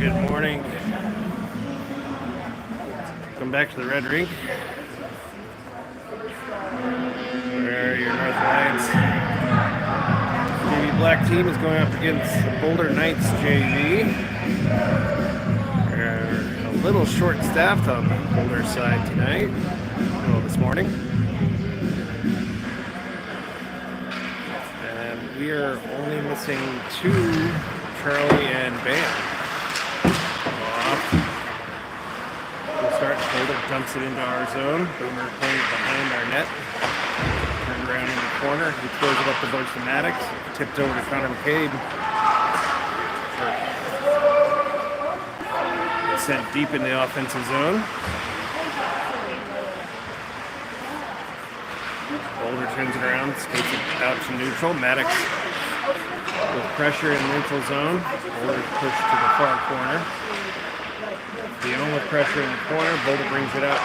Good morning. Come back to the Red Rink, where your North Alliance JV Black team is going up against the Boulder Knights JV. They're a little short-staffed on the Boulder side tonight, well, this morning. And we are only missing two, Charlie and Bam. Boulder dumps it into our zone. Boomer playing it behind our net. Turned around in the corner. He throws it up the boards to Maddox. Tipped over to Connor McCabe. It's sent deep in the offensive zone. Boulder turns it around, skates it out to neutral. Maddox with pressure in neutral zone. Boulder pushed to the far corner. Viome with pressure in the corner. Boulder brings it up.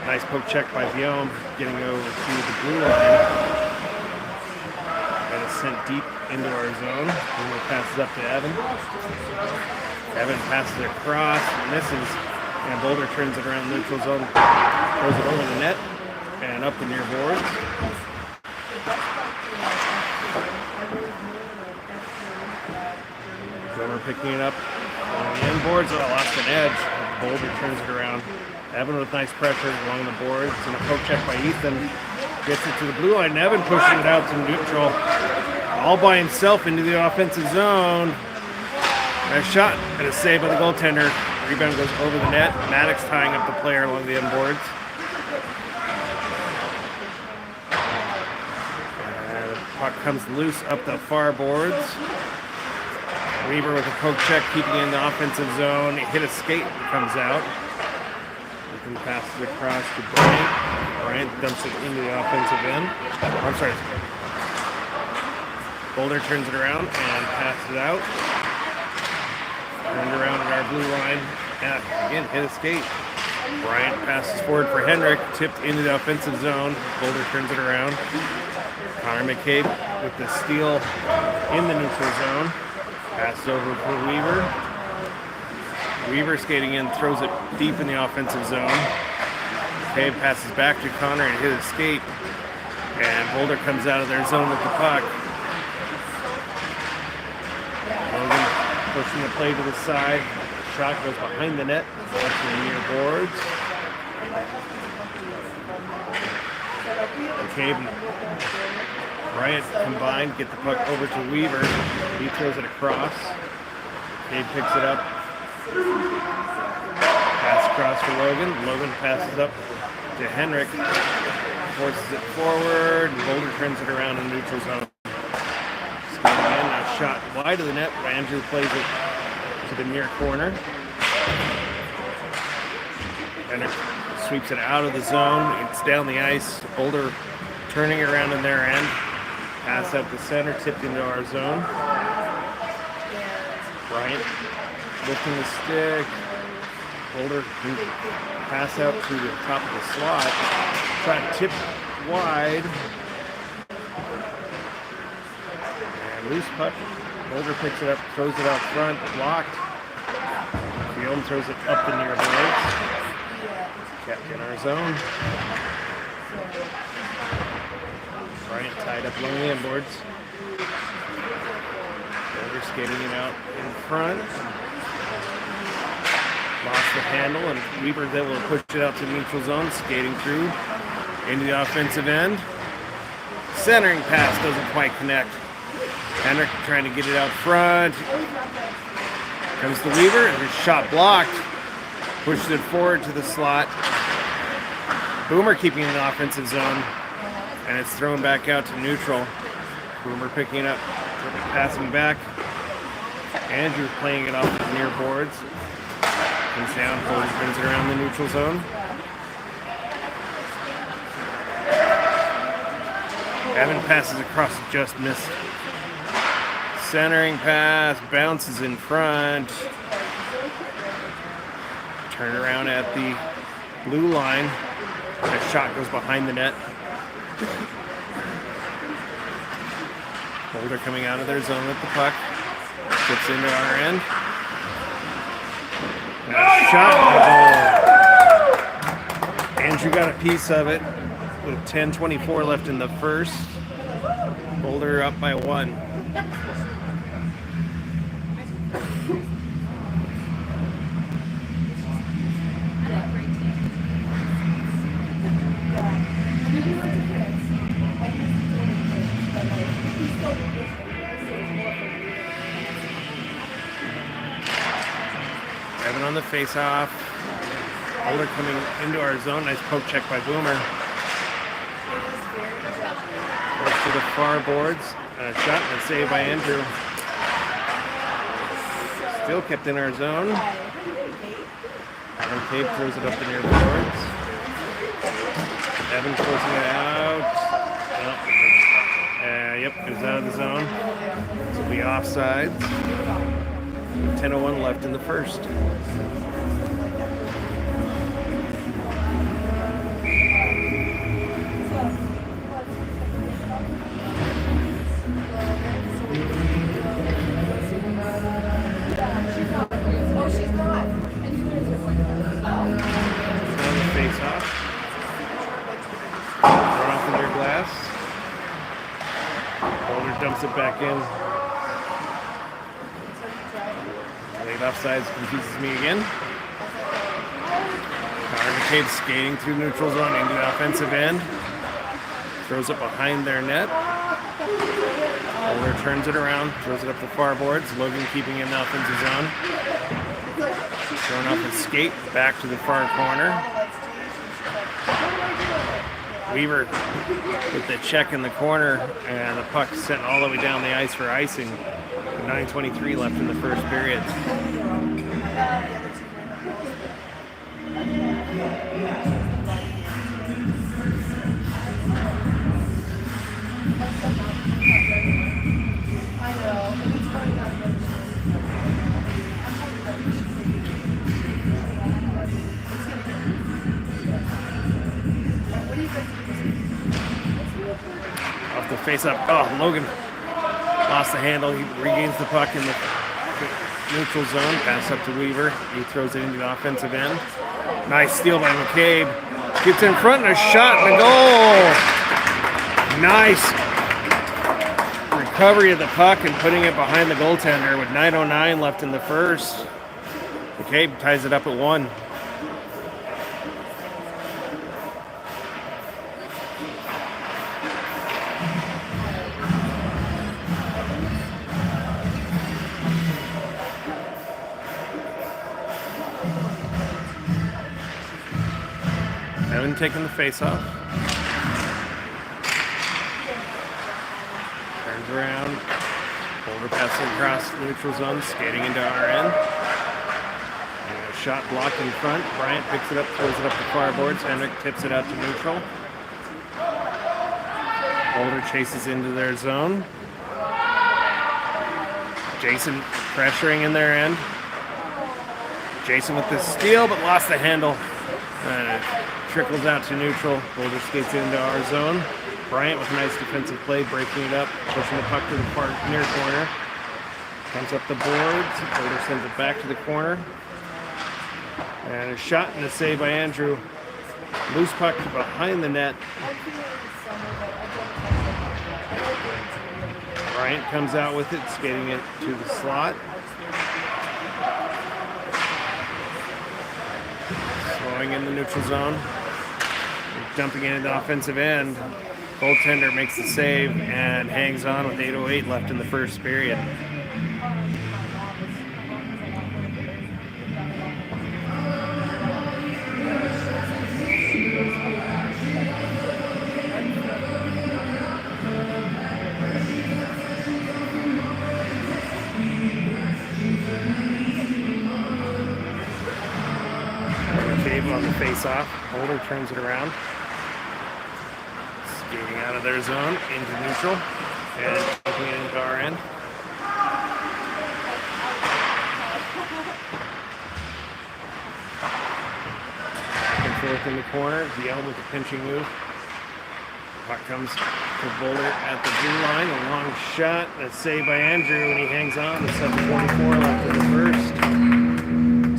Nice poke check by Viome, getting over to the blue line. And it's sent deep into our zone. Boulder passes up to Evan. Evan passes it across, misses, and Boulder turns it around the neutral zone, throws it over the net, and up the near boards. Boulder picking it up. On the end boards, lost an edge. Boulder turns it around. Evan with nice pressure along the boards. And a poke check by Ethan. Gets it to the blue line. And Evan pushing it out to neutral. All by himself into the offensive zone. Nice shot and a save by the goaltender. Rebound goes over the net. Maddox tying up the player along the end boards. And the puck comes loose up the far boards. Weaver with a poke check, keeping in the offensive zone. Hit a skate and comes out. He can pass it across to Bryant. Bryant dumps it into the offensive end. I'm sorry. Boulder turns it around and passes it out. Turned around at our blue line. And again, hit a skate. Bryant passes forward for Henrik. Tipped into the offensive zone. Boulder turns it around. Connor McCabe with the steal in the neutral zone. Passes over for Weaver. Weaver skating in, throws it deep in the offensive zone. McCabe passes back to Connor and hit a skate. And Boulder comes out of their zone with the puck. Logan pushing the play to the side. Shot goes behind the net. Up to the near boards. McCabe and Bryant combined, get the puck over to Weaver. He throws it across. McCabe picks it up. Pass across for Logan. Logan passes up to Henrik. Forces it forward. Boulder turns it around in neutral zone. Skating in, a shot wide of the net. Andrew plays it to the near corner. Henrik sweeps it out of the zone. It's down the ice. Boulder turning it around in their end. Pass out the center, tipped into our zone. Bryant lifting the stick. Boulder can pass out to the top of the slot. Shot tipped wide. And loose puck. Boulder picks it up, throws it out front, blocked. Viome throws it up the near boards. Kept in our zone. Bryant tied up along the inboards. Boulder skating it out in front. Lost the handle, and Weaver's able to push it out to the neutral zone, skating through into the offensive end. Centering pass doesn't quite connect. Henrik trying to get it out front. Comes to Weaver, and his shot blocked. Pushes it forward to the slot. Boomer keeping in the offensive zone. And it's thrown back out to neutral. Boomer picking it up, passing back. Andrew playing it off the near boards. Comes down, Boulder turns it around the neutral zone. Evan passes across, just missed. Centering pass, bounces in front. Turn around at the blue line. That shot goes behind the net. Boulder coming out of their zone with the puck. Gets into our end. Shot goal. Andrew got a piece of it with 10:24 left in the first. Boulder up by 1. Evan on the face-off. Boulder coming into our zone. Nice poke check by Boomer. Goes to the far boards. A shot and a save by Andrew. Still kept in our zone. And Cape throws it up the near boards. Evan closing it out. Yep, goes out of the zone. This will be offsides. 10:01 left in the first. Face off. Thrown off the near glass. Boulder dumps it back in. Late offsides confuses me again. McCabe skating through neutral zone into the offensive end. Throws it behind their net. Boulder turns it around, throws it up the far boards. Logan keeping in the offensive zone. Throwing off his skate back to the far corner. Weaver with the check in the corner, and the puck sent all the way down the ice for icing. 9:23 left in the first period. Off the face-up. Oh, Logan lost the handle. He regains the puck in the neutral zone. Pass up to Weaver. He throws it into the offensive end. Nice steal by McCabe. Gets in front and a shot and a goal. Nice recovery of the puck and putting it behind the goaltender with 9:09 left in the first. McCabe ties it up at 1. Evan taking the face-off. Turns around. Boulder passing across the neutral zone, skating into our end. And a shot blocked in front. Bryant picks it up, throws it up the far boards. Henrik tips it out to neutral. Boulder chases into their zone. Jason pressuring in their end. Jason with the steal, but lost the handle. And it trickles out to neutral. Boulder skates into our zone. Bryant with a nice defensive play, breaking it up, pushing the puck to the far near corner. Comes up the boards. Boulder sends it back to the corner. And a shot and a save by Andrew. Loose puck behind the net. Bryant comes out with it, skating it to the slot. Slowing in the neutral zone. Dumping it into the offensive end. Goaltender makes the save and hangs on with 8:08 left in the first period. Cave on the face-off. Boulder turns it around. Skating out of their zone into neutral and taking it into our end. Back and forth in the corner. Yell with the pinching move. Puck comes to Boulder at the blue line. A long shot. A save by Andrew, and he hangs on with 7:44 left in the first.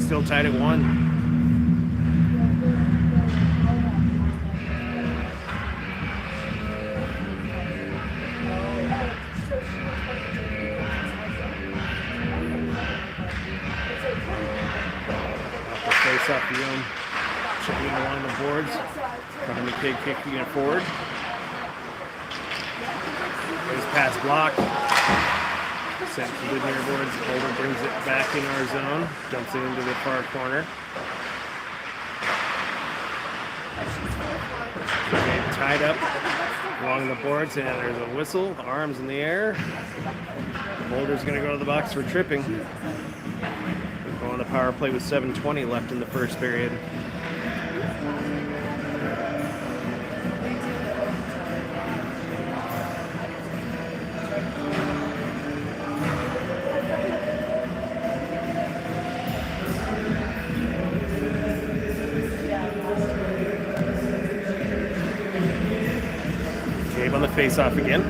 still tied at 1. Face off the own, chipping along the boards. Connor McCabe kicking it forward. His pass blocked. Sent to the near boards. Boulder brings it back in our zone. Dumps it into the far corner. McCabe tied up along the boards, and there's a whistle. Arms in the air. Boulder's going to go to the box for tripping. On the power play with 7:20 left in the first period. Gabe on the face-off again.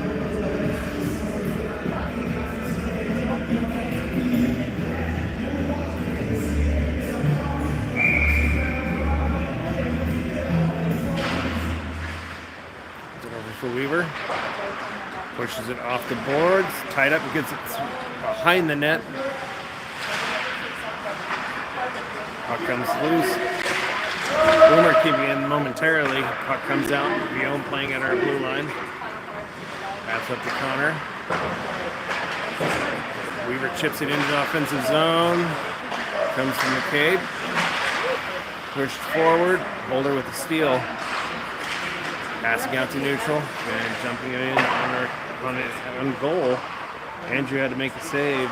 For Weaver, pushes it off the boards, tied up, and gets it behind the net. Puck comes loose. Boomer keeping in momentarily. Puck comes out. Guillaume playing at our blue line. Pass up to Connor. Weaver chips it into the offensive zone. Comes from McCabe. Pushed forward. Boulder with the steal. Passing out to neutral and jumping it in on goal. Andrew had to make the save.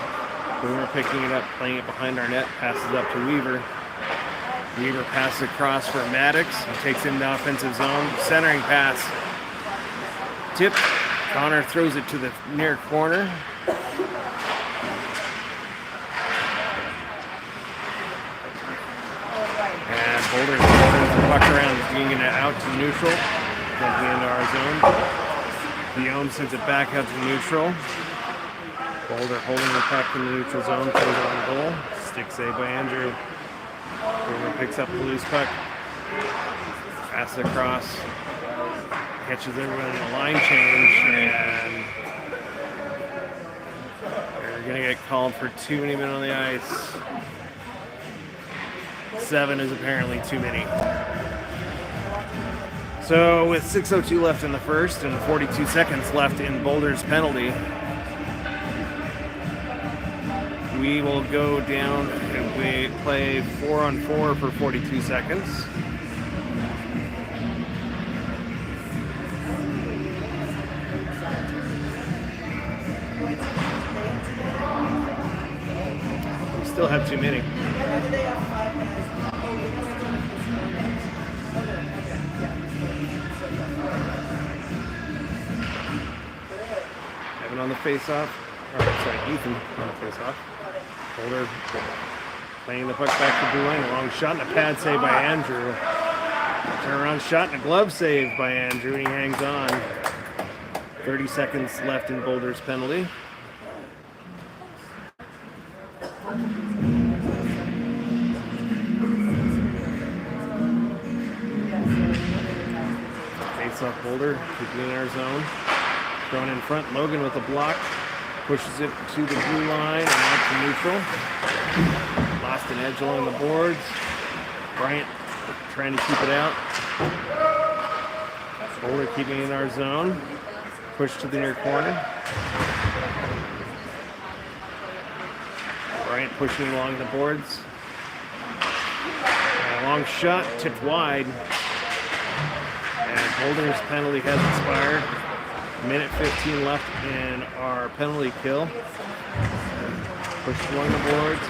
Boomer picking it up, playing it behind our net, passes up to Weaver. Weaver passes across for Maddox. He takes it into offensive zone. Centering pass. Tip. Connor throws it to the near corner. And Boulder turns the puck around, getting it out to neutral. Jumping into our zone. Guillaume sends it back out to neutral. Boulder holding the puck in the neutral zone, throws it on goal. Stick save by Andrew. Boomer picks up the loose puck. Passes across. Catches everyone in a line change. And they're going to get called for too many men on the ice. 7 is apparently too many. So with 6:02 left in the first and 42 seconds left in Boulder's penalty, we will go down and we play 4-on-4 for 42 seconds. We still have too many. On the face-off, Ethan on the face-off. Boulder playing the puck back to blue line. A long shot and a pad save by Andrew. Turnaround shot and a glove save by Andrew, and he hangs on. 30 seconds left in Boulder's penalty. Face-off Boulder, keeping in our zone. Thrown in front, Logan with a block, pushes it to the blue line and out to neutral. Lost an edge along the boards. Bryant trying to keep it out. Boulder keeping in our zone. Push to the near corner. Bryant pushing along the boards. And a long shot, tipped wide. And Boulder's penalty has expired. Minute 15 left in our penalty kill. Pushed along the boards.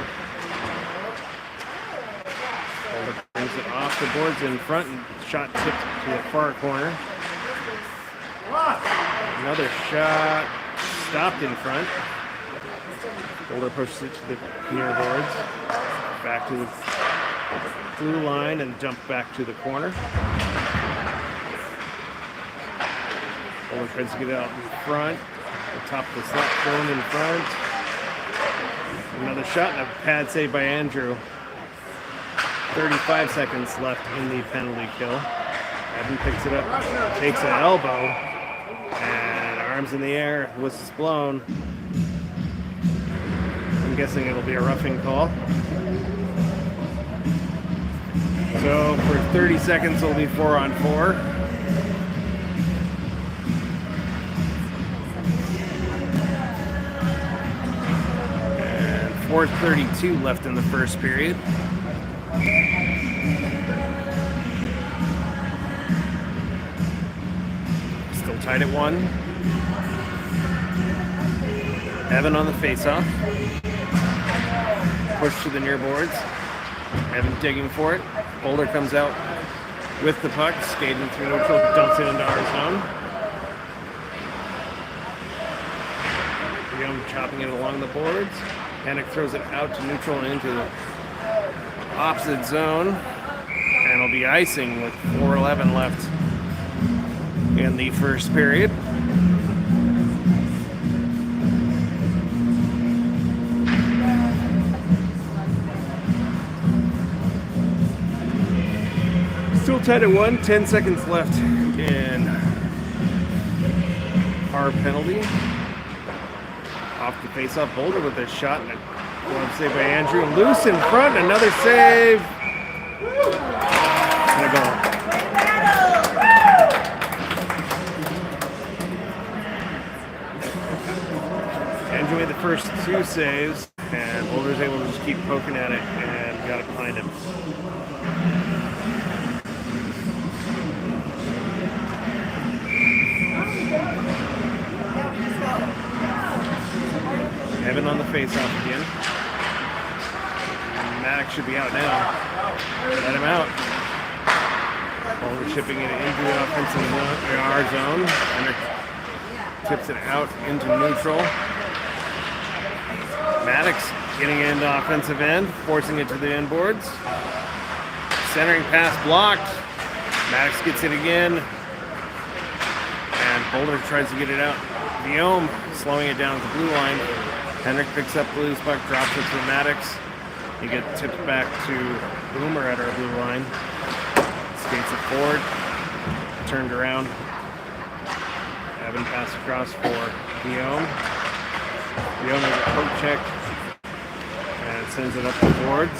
Boulder brings it off the boards in front and shot tipped to the far corner. Another shot stopped in front. Boulder pushes it to the near boards. Back to the blue line and dumped back to the corner. Boulder tries to get out in front. The top of the slot thrown in front. Another shot and a pad save by Andrew. 35 seconds left in the penalty kill. Evan picks it up, takes an elbow, and arms in the air, whistle's blown. I'm guessing it'll be a roughing call. So for 30 seconds, it'll be 4-on-4. And 4:32 left in the first period. Still tied at 1. Evan on the faceoff. Push to the near boards. Evan digging for it. Boulder comes out with the puck, skating through neutral, dumps it into our zone. Young chopping it along the boards. Henrik throws it out to neutral and into the opposite zone. And it'll be icing with 4:11 left in the first period. Still tied at 1, 10 seconds left in our penalty. Off the face-off, Boulder with a shot and a glove save by Andrew. Loose in front, another save. And a goal. Andrew made the first 2 saves, and Boulder's able to just keep poking at it and got it behind him. Evan on the face-off again. Maddox should be out now. Let him out. Boulder shipping it into the offensive zone, our zone. Henrik tips it out into neutral. Maddox getting into offensive end, forcing it to the inboards. Centering pass blocked. Maddox gets it again. And Boulder tries to get it out. Guillaume slowing it down at the blue line. Henrik picks up the loose puck, drops it to Maddox. He gets tipped back to Boomer at our blue line. Skates it forward, turned around. Evan pass across for Guillaume. Guillaume has a poke check and sends it up the boards.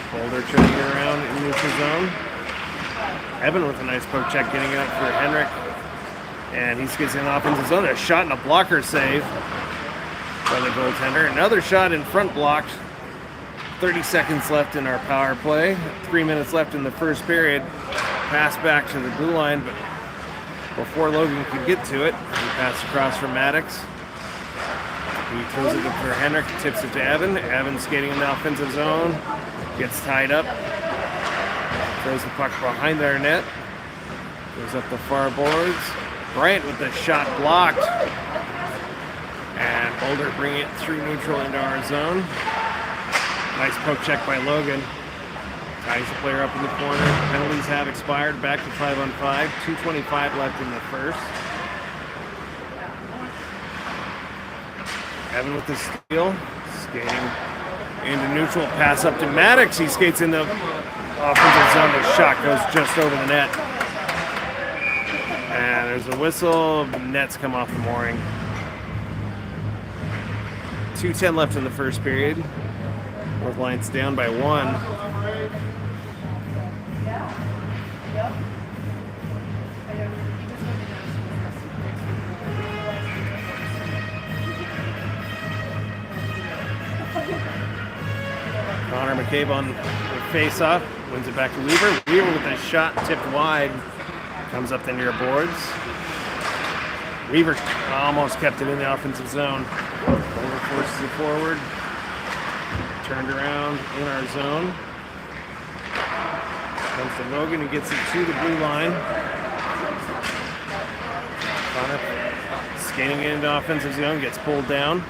Boulder turning it around in neutral zone. Evan with a nice poke check, getting it up for Henrik. And he gets in the offensive zone. A shot and a blocker save by the goaltender. Another shot in front blocked. 30 seconds left in our power play. 3 minutes left in the first period. Pass back to the blue line, but before Logan could get to it, he passed across for Maddox. He throws it for Henrik, tips it to Evan. Evan skating in the offensive zone. Gets tied up. Throws the puck behind their net. Goes up the far boards. Bryant with the shot blocked. And Boulder bringing it through neutral into our zone. Nice poke check by Logan. Ties the player up in the corner. Penalties have expired. Back to 5-on-5. 2:25 left in the first. Evan with the steal. Skating into neutral. Pass up to Maddox. He skates in the offensive zone. The shot goes just over the net. And there's a whistle. Nets come off the mooring. 2:10 left in the first period. North Lions down by 1. Connor McCabe on the face-off. Wins it back to Weaver. Weaver with a shot tipped wide. Comes up the near boards. Weaver almost kept it in the offensive zone. Boulder forces it forward. Turned around in our zone. Comes to Logan, who gets it to the blue line. Connor skating into offensive zone, gets pulled down.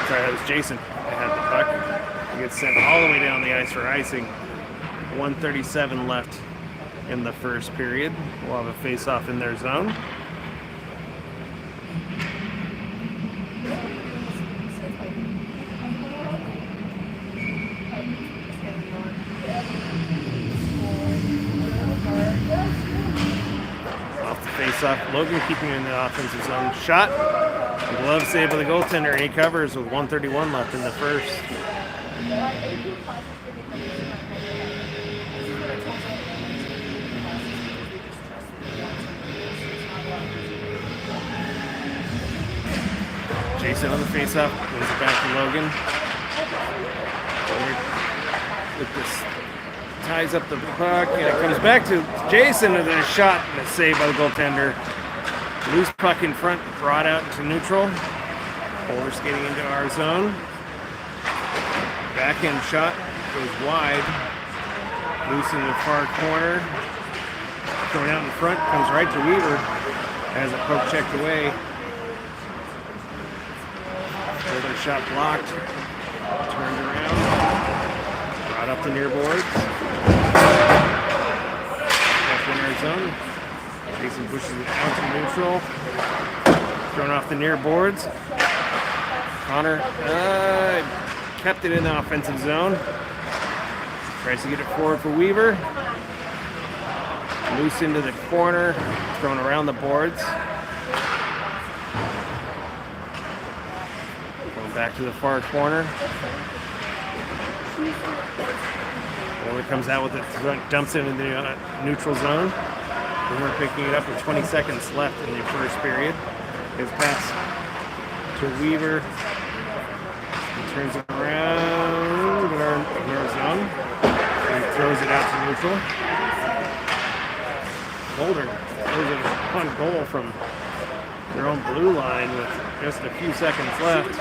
Sorry, that was Jason that had the puck. He gets sent all the way down the ice for icing. 1:37 left in the first period. We'll have a face-off in their zone. face-off. Logan keeping in the offensive zone. Shot. Glove save by the goaltender. And he covers with 1:31 left in the first. Jason on the face-off. Wins it back to Logan. With this, ties up the puck, and it comes back to Jason, and then a shot and a save by the goaltender. Loose puck in front, brought out into neutral. Boulder skating into our zone. Backhand shot goes wide. Loose in the far corner. Going out in front, comes right to Weaver. Has a poke checked away. Boulder shot blocked. Turned around. Brought up the near boards. Back in our zone. Jason pushes it out to neutral. Thrown off the near boards. Connor kept it in the offensive zone. Tries to get it forward for Weaver. Loose into the corner. Thrown around the boards. Going back to the far corner. Boulder comes out with it, dumps it in the neutral zone. We're picking it up with 20 seconds left in the first period. His pass to Weaver. He turns it around in our zone and throws it out to neutral. Boulder throws it on goal from their own blue line with just a few seconds left.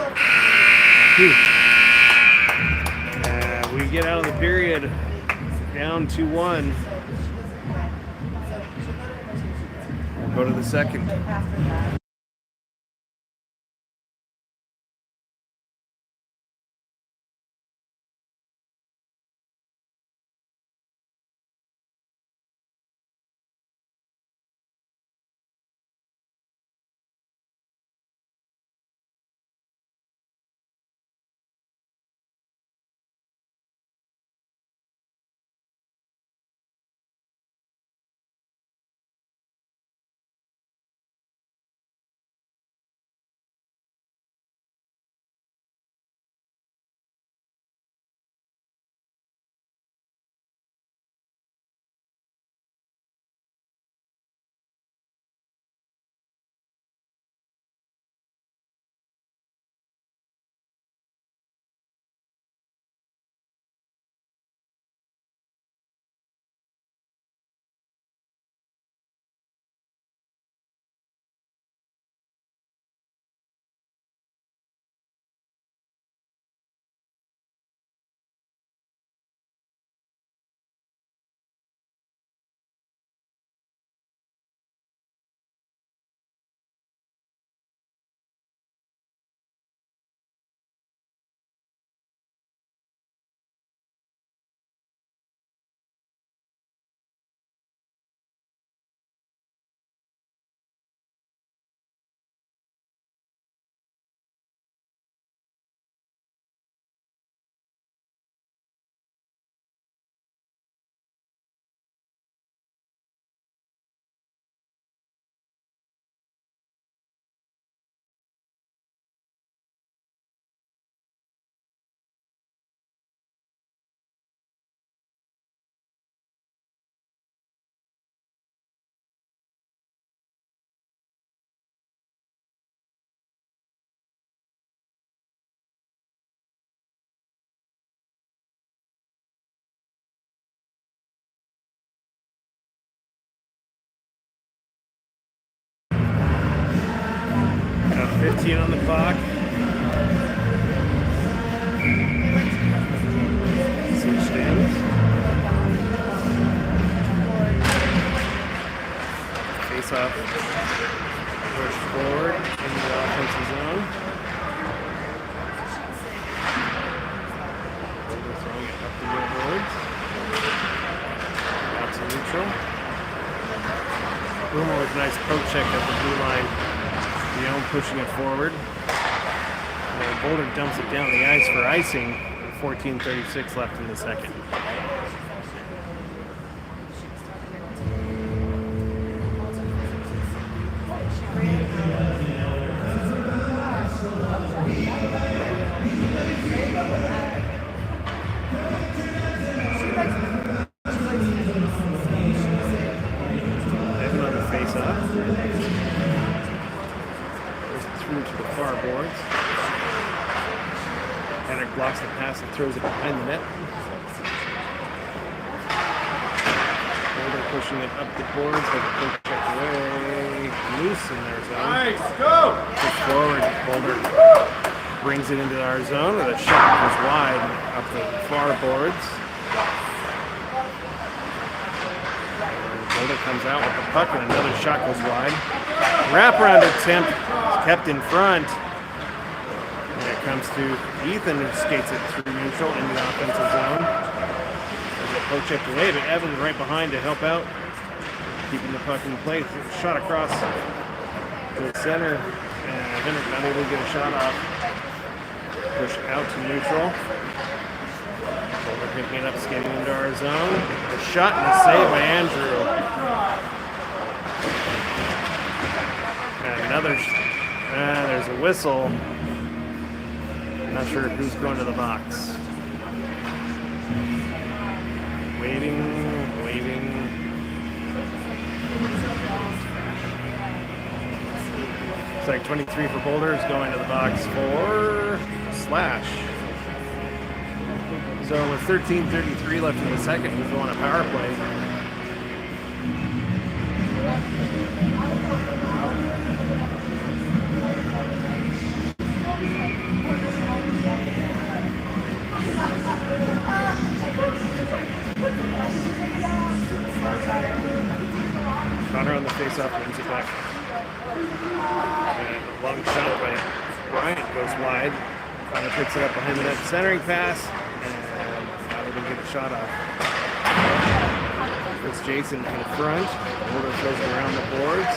We get out of the period down 2-1. We'll go to the second. Got 15 on the clock. Switch ends. Face off. Push forward into the offensive zone. Boulder throwing it up the middle boards. Out to neutral. Boomer with a nice poke check at the blue line. Leon pushing it forward. Boulder dumps it down the ice for icing. 14:36 left in the second. Goes through to the far boards. Henrik blocks the pass and throws it behind the net. Boulder pushing it up the boards, has a quick check away. Loose in their zone. Nice, go! Push forward, Boulder brings it into our zone, and the shot goes wide up the far boards. Boulder comes out with the puck, and another shot goes wide. Wraparound attempt kept in front. And it comes to Ethan, who skates it through neutral into the offensive zone. There's a poke check away, but Evans right behind to help out, keeping the puck in place. Shot across to the center, and Henrik not able to get a shot off. Push out to neutral. Boulder picking it up, skating into our zone. A shot and a save by Andrew. And another, there's a whistle. Not sure who's going to the box. Waiting. It's like 23 for Boulder is going to the box for Slash. So with 13:33 left in the second, he's going a power play. Connor on the face-off wins it back. And a long shot by Bryant goes wide. Connor picks it up behind the net. Centering pass. And not able to get a shot off. It's Jason in front. Boulder throws it around the boards.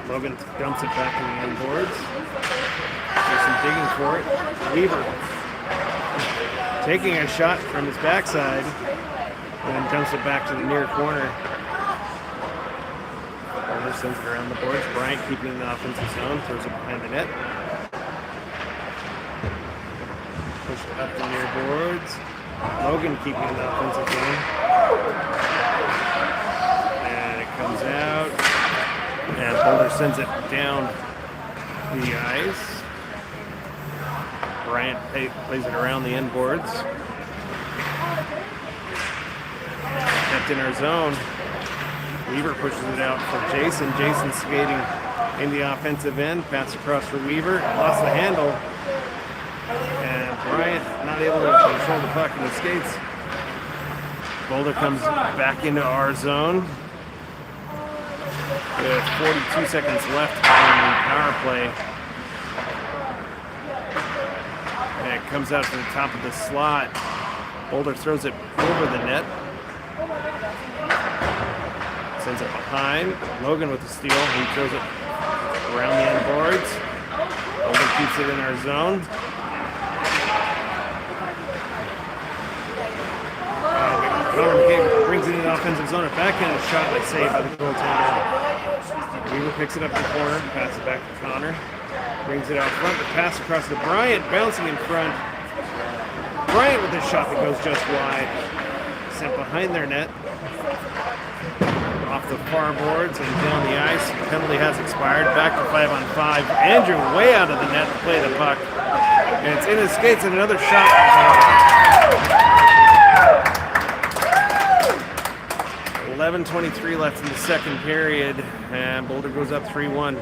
Logan dumps it back in the end boards. Jason digging for it. Weaver taking a shot from his backside. And then dumps it back to the near corner. Boulder sends it around the boards. Bryant keeping the offensive zone. Throws it behind the net. Pushed up the near boards. Logan keeping the offensive zone. And it comes out. And Boulder sends it down the ice. Bryant plays it around the end boards. Kept in our zone. Weaver pushes it out for Jason. Jason skating in the offensive end. Pass across for Weaver. Lost the handle. And Bryant not able to control the puck in the skates. Boulder comes back into our zone. With 42 seconds left on the power play. And it comes out to the top of the slot. Boulder throws it over the net. Sends it behind. Logan with the steal. He throws it around the end boards. Boulder keeps it in our zone. Connor McCabe brings it in the offensive zone. A backhand shot by save by the goaltender. Weaver picks it up the corner. Pass it back to Connor. Brings it out front. The pass across to Bryant. Bouncing in front. Bryant with a shot that goes just wide. Sent behind their net. Off the far boards and down the ice. Penalty has expired. Back to 5-on-5. Andrew way out of the net to play the puck. And it's in his skates and another shot. 11:23 left in the second period. And Boulder goes up 3-1.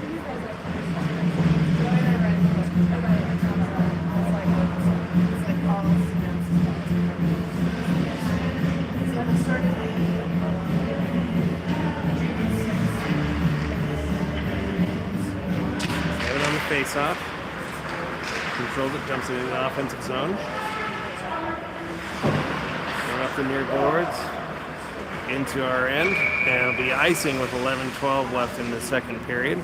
Face-off. Controls it, dumps it in the offensive zone. Going up the near boards. Into our end. And it'll be icing with 11:12 left in the second period.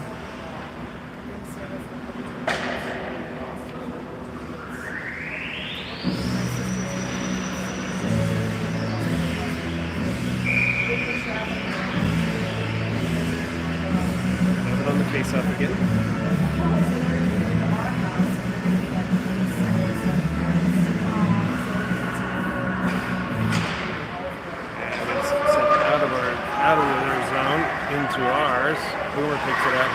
On the face-off again. Out of their zone. into ours. Boomer picks it up.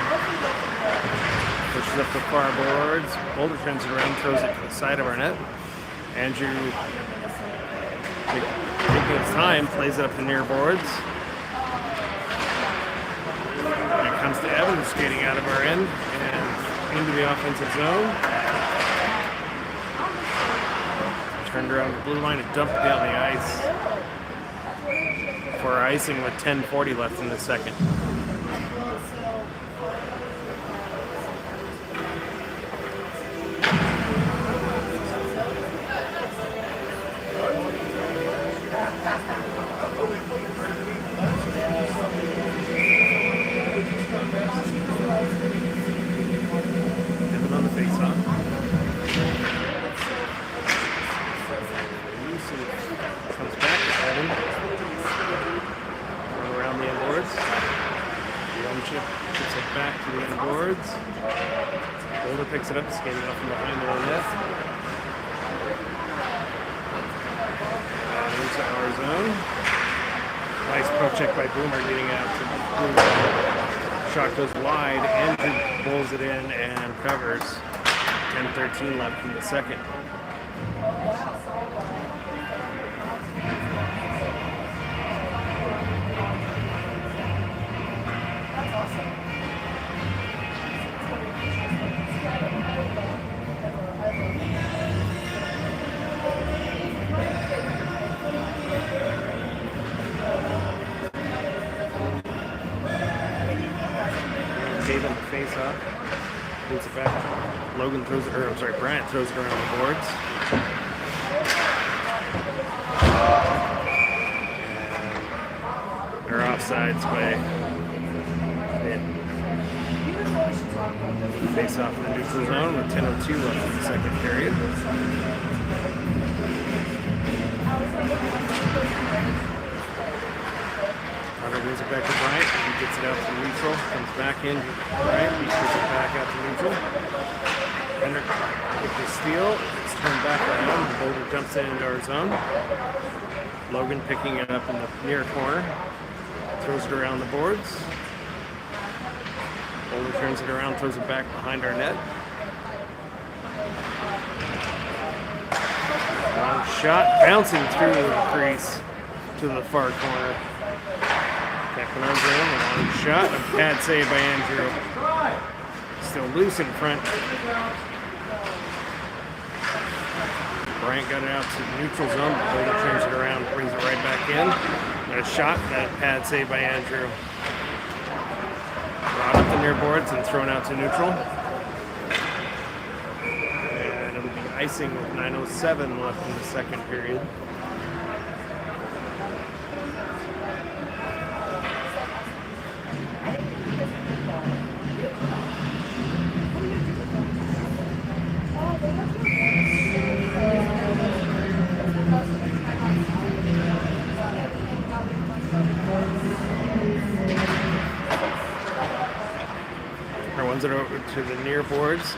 Pushes up the far boards. Boulder turns it around, throws it to the side of our net. Andrew, taking his time, plays it up the near boards. And it comes to Evans skating out of our end and into the offensive zone. Turned around the blue line and dumped it down the ice for icing with 10:40 left in the second. Evan on the face-off. Comes back to Evan. Going around the end boards. Chip puts it back to the end boards. Boulder picks it up, skating off from behind the net. Into our zone. Nice poke check by Boomer getting out to Boomer. Shot goes wide. Andrew pulls it in and covers. 10:13 left in the second. Gave him the face off. Puts it back. Bryant throws it around the boards. And they're offsides by face off in the neutral zone with 10:02 left in the second period. Brings it back to Bryant. He gets it out to neutral. Comes back in. Bryant. He puts it back out to neutral. Hendrick with the steal. It's turned back around. The Boulder jumps it into our zone. Logan picking it up in the near corner. Throws it around the boards. Boulder turns it around. Throws it back behind our net. Long shot. Bouncing through the crease to the far corner. Back in our zone, a long shot, a bad save by Andrew. Still loose in front. Bryant got it out to the neutral zone. Boulder turns it around, brings it right back in. And a shot, that bad save by Andrew. Brought up the near boards and thrown out to neutral. And it'll be icing with 9:07 left in the second period. Runs it over to the near boards,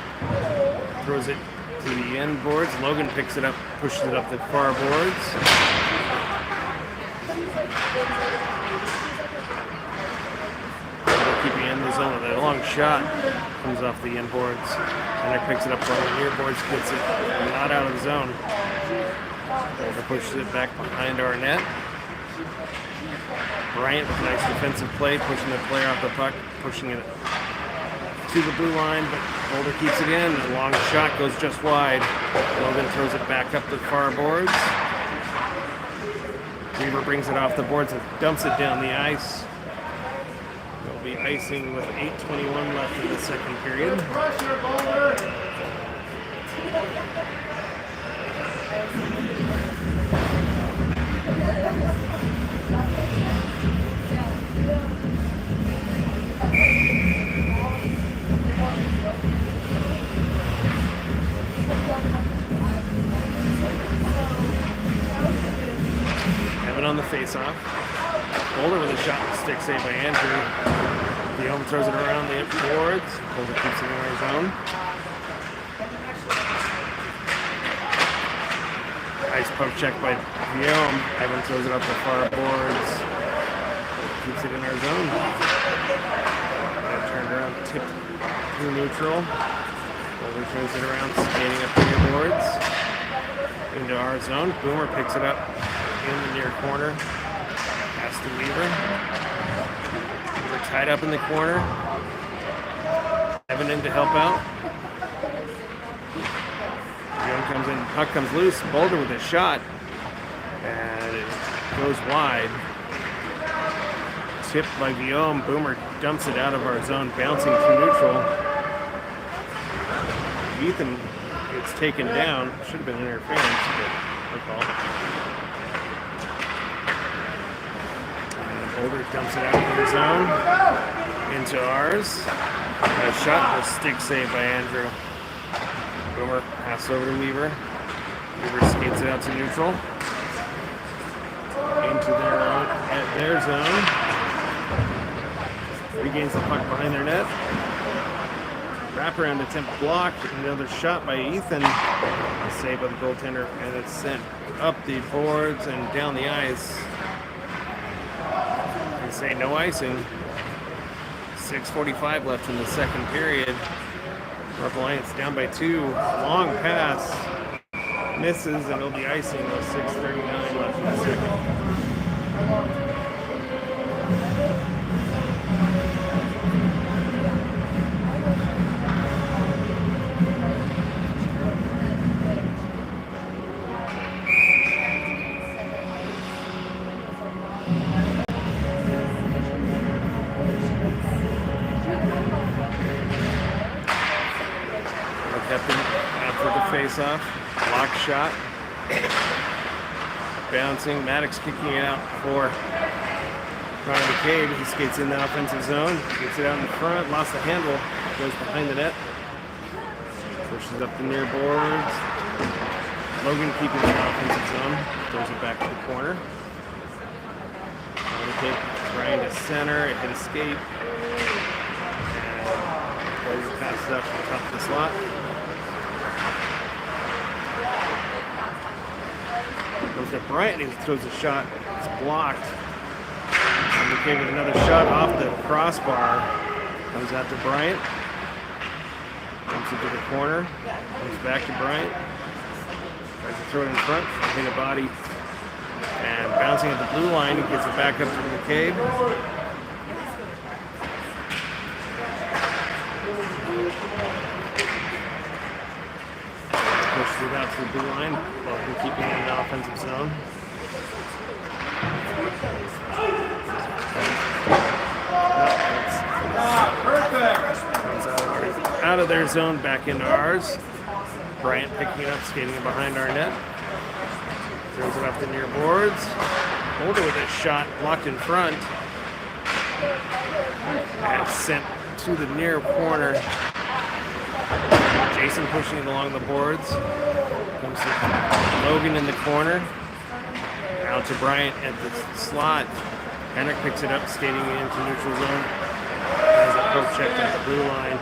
throws it to the end boards. Logan picks it up, pushes it up the far boards. Keeping in the zone. That long shot comes off the end boards. And it picks it up from the near boards, gets it not out of the zone. Boulder pushes it back behind our net. Bryant with a nice defensive play, pushing the player off the puck, pushing it to the blue line, but Boulder keeps it in. The long shot goes just wide. Logan throws it back up the far boards. Weaver brings it off the boards and dumps it down the ice. There'll be icing with 8:21 left in the second period. On the face-off. Boulder with a shot and stick save by Andrew. Guillaume throws it around the boards. Boulder keeps it in our zone. Nice poke check by Guillaume. Evan throws it up the far boards. Keeps it in our zone. tipped through neutral. Boulder turns it around, skating up the near boards into our zone. Boomer picks it up in the near corner. Pass to Weaver. Weaver tied up in the corner. Evan in to help out. Young comes in, puck comes loose. Boulder with a shot. And it goes wide. Tipped by Guillaume. Boomer dumps it out of our zone, bouncing through neutral. Ethan gets taken down. Should have been interference, but no call. And Boulder dumps it out of the zone into ours. A shot was stick save by Andrew. Boomer passes over to Weaver. Weaver skates it out to neutral. Into their zone. Regains the puck behind their net. Wraparound attempt blocked. Another shot by Ethan. A save by the goaltender, and it's sent up the boards and down the ice. They say no icing. 6:45 left in the second period. North Alliance down by 2. Long pass. Misses, and it'll be icing with 6:39 left in the second. Face-off, block shot, bouncing. Maddox kicking it out for Ryan McCabe. He skates in the offensive zone, gets it out in front, lost the handle, goes behind the net, pushes up the near boards. Logan keeping the offensive zone, throws it back to the corner. McCabe trying to center, it hit a skate, and Logan passes up to the top of the slot. Goes to Bryant, he throws a shot. It's blocked. And McCabe with another shot off the crossbar. Comes out to Bryant. Comes into the corner. Comes back to Bryant. Tries to throw it in front. Hit a body. And bouncing at the blue line, he gets it back up to McCabe. Pushes it out to the blue line. Logan keeping it in the offensive zone. Perfect. Out of their zone, back into ours. Bryant picking it up, skating it behind our net. Throws it up the near boards. Boulder with a shot blocked in front. And sent to the near corner. Jason pushing it along the boards. Comes to Logan in the corner. Out to Bryant at the slot. Henrik picks it up, skating into neutral zone. Has a poke check at the blue line.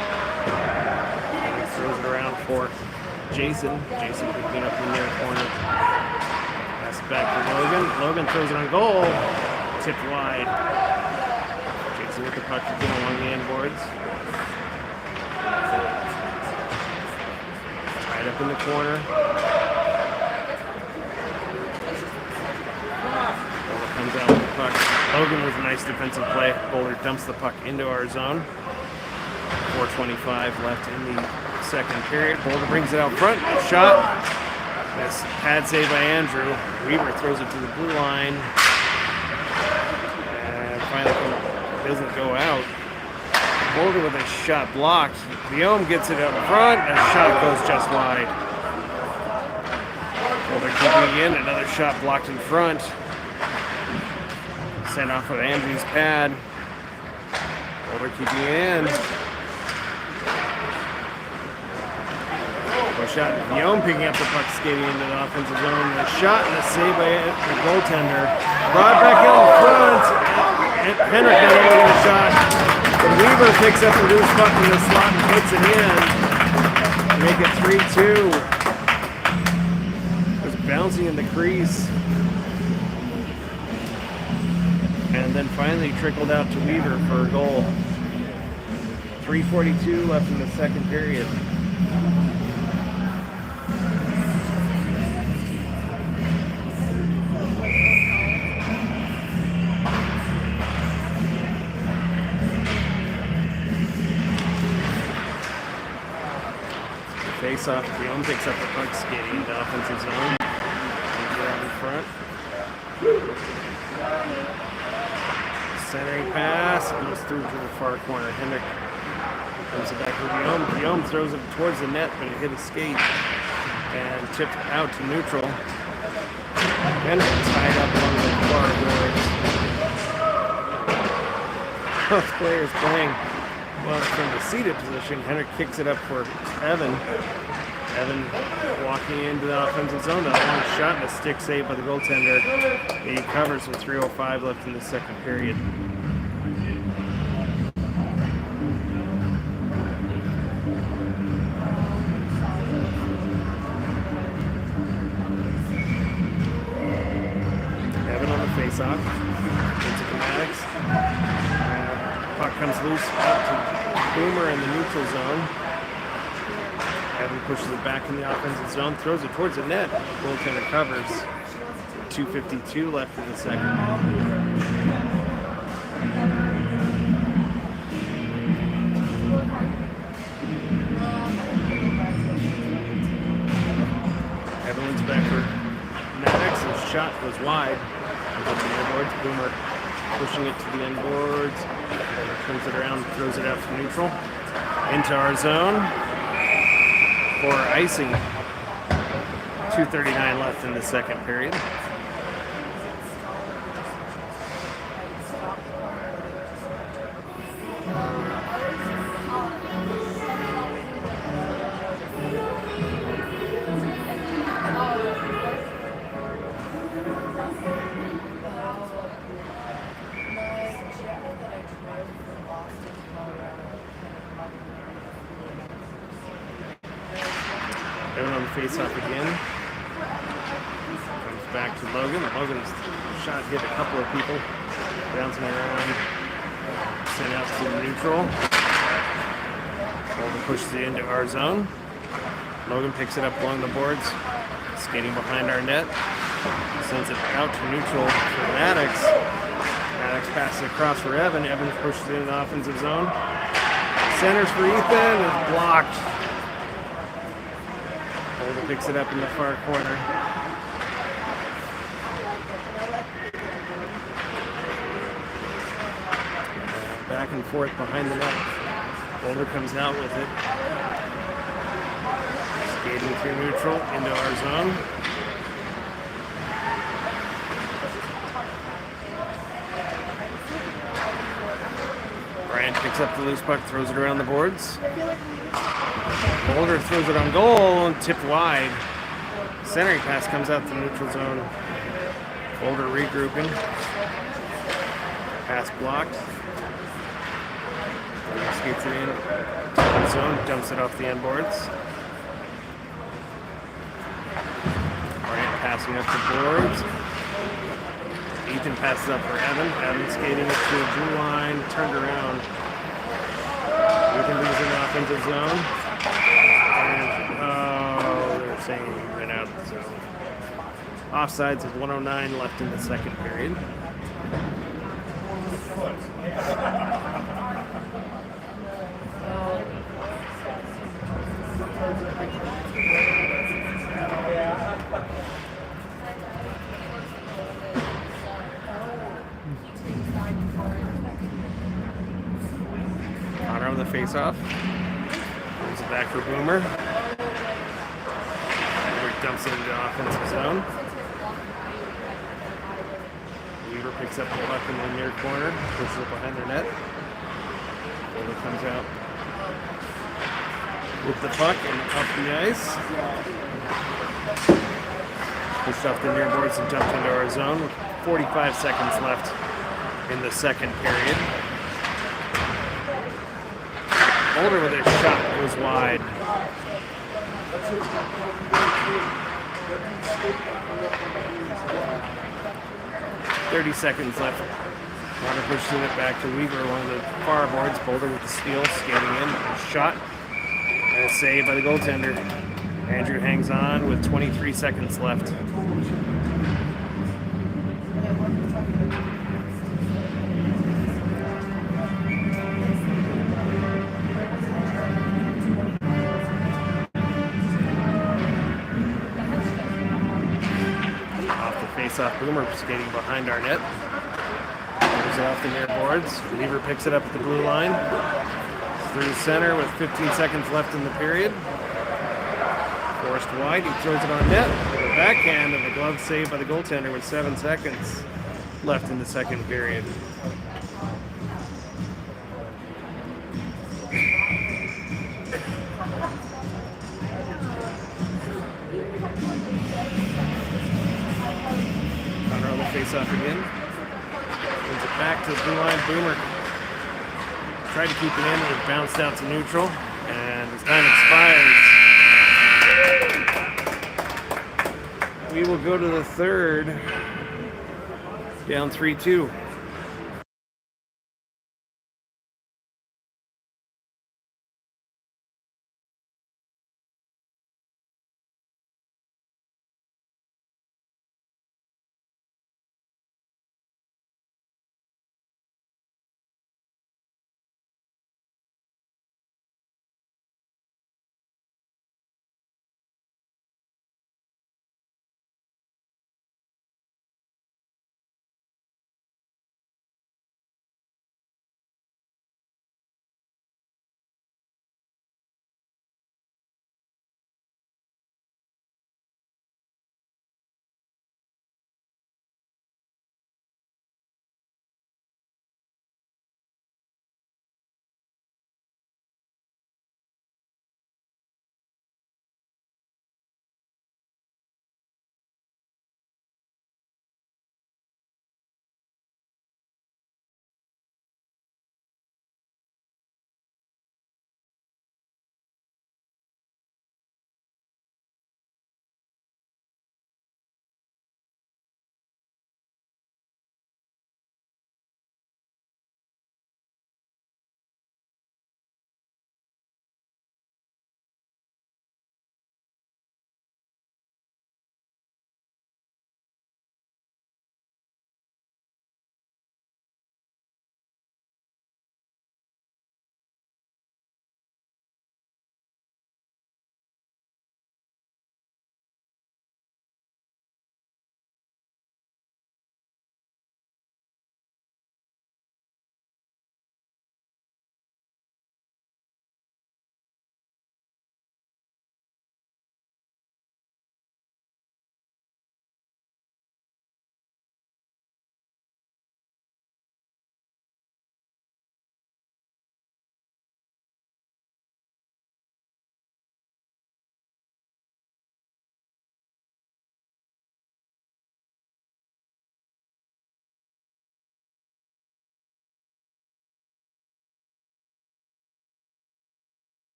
Henrik throws it around for Jason. Jason picking up in the near corner. Pass it back to Logan. Logan throws it on goal. Tipped wide. Jason with the puck again along the end boards. Tied up in the corner. Boulder comes out with the puck. Logan with a nice defensive play. Boulder dumps the puck into our zone. 4:25 left in the second period. Boulder brings it out front. Shot. This pad save by Andrew. Weaver throws it to the blue line. And finally doesn't go out. Boulder with a shot blocked. Guillaume gets it up front. A shot goes just wide. Boulder keeping it in. Another shot blocked in front. Sent off of Andrew's pad. Boulder keeping it in. A shot. Guillaume picking up the puck, skating into the offensive zone. A shot and a save by the goaltender. Brought back out in front. Henrik got over with a shot. But Weaver picks up the loose puck in the slot and puts it in. Make it 3-2. It was bouncing in the crease. And then finally trickled out to Weaver for a goal. 3:42 left in the second period. Face off, Guillaume picks up the puck, skating into offensive zone. Out in front. Centering pass, goes through to the far corner. Hendrick comes it back to Guillaume. Guillaume throws it towards the net, but it hit a skate and tipped out to neutral. Hendrick tied up along the far boards. Both players playing well from the seated position. Hendrick kicks it up for Evan. Evan walking into the offensive zone. That long shot and a stick save by the goaltender. He covers with 3:05 left in the second period. Evan on the face-off. Into the Maddox. Puck comes loose out to Boomer in the neutral zone. Evan pushes it back in the offensive zone, throws it towards the net. Goaltender covers. 2:52 left in the second. Evelyn's back for Maddox. His shot goes wide. Up the end boards. Boomer pushing it to the end boards. Turns it around, throws it out to neutral. Into our zone. For icing. 2:39 left in the second period. Evan on the face-off again. Comes back to Logan. Logan's shot hit a couple of people. Bouncing around. Sent out to neutral. Logan pushes it into our zone. Logan picks it up along the boards. Skating behind our net. Sends it out to neutral for Maddox. Maddox passes across for Evan. Evan pushes it into the offensive zone. Centers for Ethan. Is blocked. Boulder picks it up in the far corner. Back and forth behind the net. Boulder comes out with it. Skating through neutral into our zone. Bryant picks up the loose puck, throws it around the boards. Boulder throws it on goal and tipped wide. Centering pass comes out to the neutral zone. Boulder regrouping. Pass blocked. Skates it in to the zone, dumps it off the end boards. Bryant passing up the boards. Ethan passes up for Evan. Evan skating it to the blue line, turned around. Ethan moves in the offensive zone. They're saying he ran out of the zone. Offsides with 1:09 left in the second period. Connor on the face-off. Brings it back for Boomer. Boomer dumps it into the offensive zone. Weaver picks up the puck in the near corner, pushes it behind their net. Boulder comes out with the puck and up the ice. Pushed off the near boards and dumped into our zone with 45 seconds left in the second period. Boulder with a shot goes wide. .30 seconds left Connor pushes it back to Weaver along the far boards. Boulder with the steal, skating in, shot, and a save by the goaltender. Andrew hangs on with 23 seconds left. Face-off, Boomer skating behind our net. Moves it off the near boards. Weaver picks it up at the blue line. Through center with 15 seconds left in the period. Forced wide, he throws it on net. With a backhand and a glove save by the goaltender with 7 seconds left in the second period. Face off again. Brings it back to the blue line. Boomer tried to keep it in, but it bounced out to neutral, and his time expires. We will go to the third, down 3-2.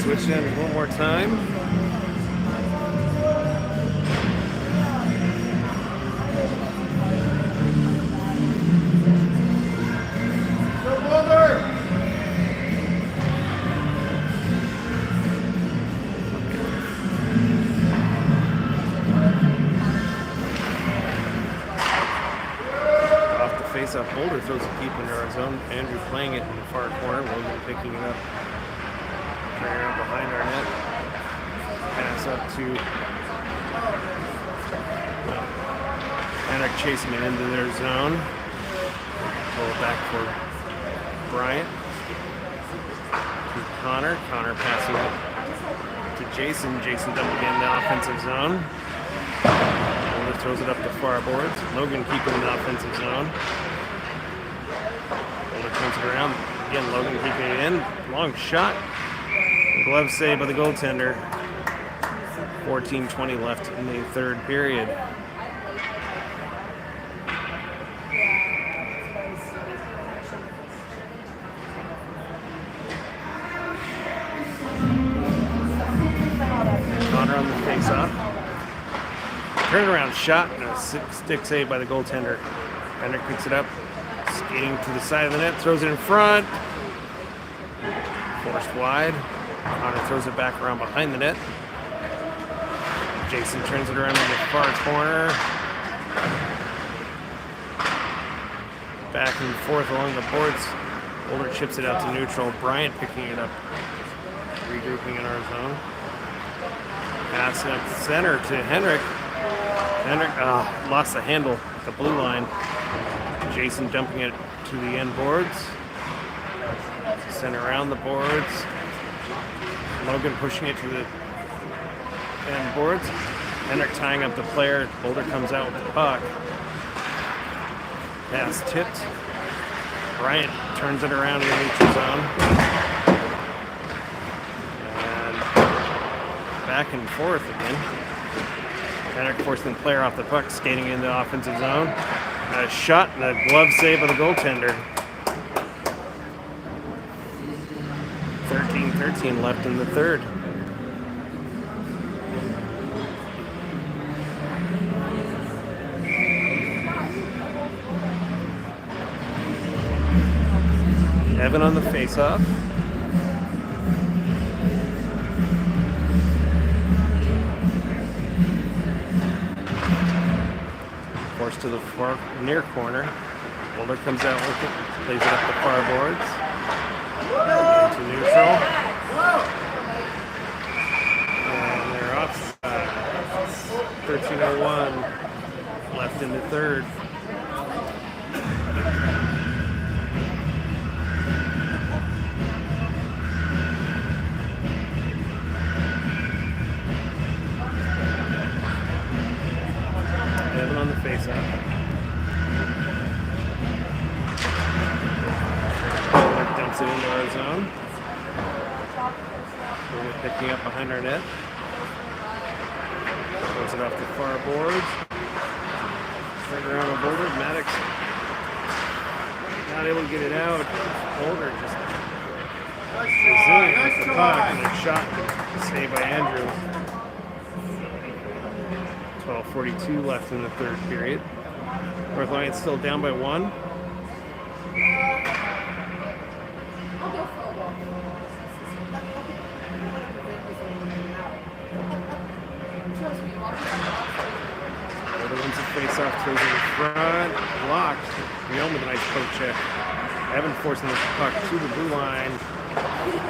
Switch in one more time. Go Boulder! Off the face-off, Boulder throws a keep into our zone. Andrew playing it in the far corner. Logan picking it up. Turning around behind our net. Pass up to Henrik chasing it into their zone. Pull it back for Bryant. To Connor. Connor passing it to Jason. Jason double again in the offensive zone. Boulder throws it up the far boards. Logan keeping in the offensive zone. Boulder turns it around. Again, Logan keeping it in. Long shot. Glove save by the goaltender. 14:20 left in the third period. face-off. Turnaround shot and a stick save by the goaltender. Henrik picks it up, skating to the side of the net, throws it in front. Forced wide. Connor throws it back around behind the net. Jason turns it around in the far corner. Back and forth along the boards. Boulder chips it out to neutral. Bryant picking it up. Regrouping in our zone. Passing up the center to Henrik. Henrik lost the handle at the blue line. Jason dumping it to the end boards. Sent around the boards. Logan pushing it to the end boards. Henrik tying up the player. Boulder comes out with the puck. Pass tipped. Bryant turns it around in the neutral zone. And back and forth again. Henrik forcing the player off the puck, skating into the offensive zone. A shot and a glove save of the goaltender. 13-13 left in the third. Evan on the face-off. Forced to the far near corner. Boulder comes out with it, plays it up the far boards. To neutral. And they're offside. 13:01 left in the third. Evan on the face-off. Dumps it into our zone. We're picking up behind our net. Throws it off the far boards. Turn around on Boulder. Maddox not able to get it out. Boulder just resilient with the puck and a shot saved by Andrew. 12:42 left in the third period. North Lions still down by one. Boulder wins the face-off, throws it in front, blocked. Guillaume with a nice poke check. Evan forcing the puck to the blue line.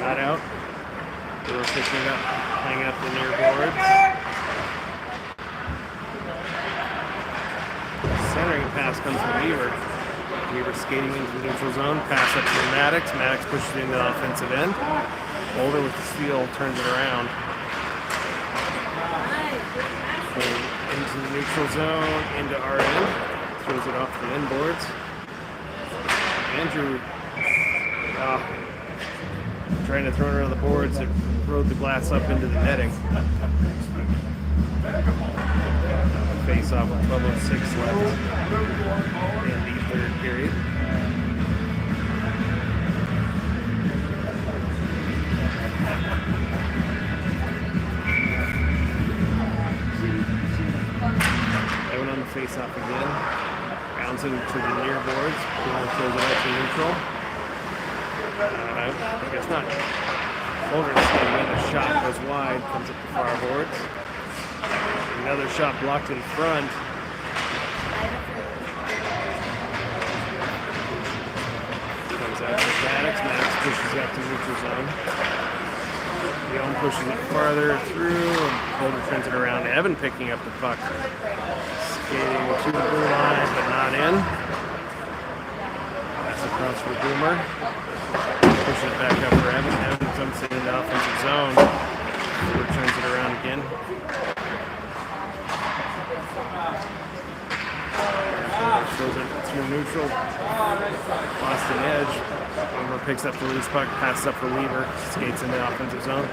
Not out. They were picking it up, hanging up the near boards. Centering pass comes from Weaver. Weaver skating into the neutral zone. Pass up to Maddox. Maddox pushes it into the offensive end. Boulder with the steal turns it around. Into the neutral zone, into our end. Throws it off the end boards. Andrew trying to throw it around the boards. It rode the glass up into the netting. Face off with 12:06 left in the third period. Evan on the face off again. Rounds it to the near boards. Throws it out to neutral. I guess not. Boulder skating in. A shot goes wide. Comes up the far boards. Another shot blocked in front. Comes out to Maddox. Maddox pushes out to neutral zone. Guillaume pushes it farther through, and Boulder turns it around. Evan picking up the puck. Skating to the blue line, but not in. That's across for Boomer. Pushes it back up for Evan. Evan dumps it in the offensive zone. Boulder turns it around again. Throws it through neutral. Boston edge. Boomer picks up the loose puck, passes up for Weaver, skates into the offensive zone.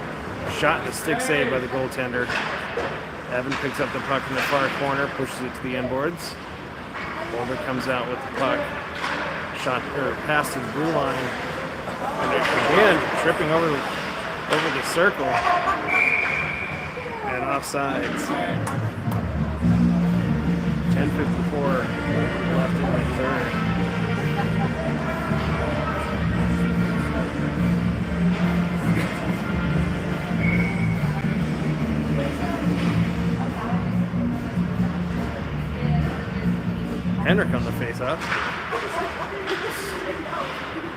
Shot and a stick save by the goaltender. Evan picks up the puck in the far corner, pushes it to the end boards. Boulder comes out with the puck. Shot or pass to the blue line. And again, tripping over the circle. And off both sides. 10:54 left in the third. Henrik on the face-off.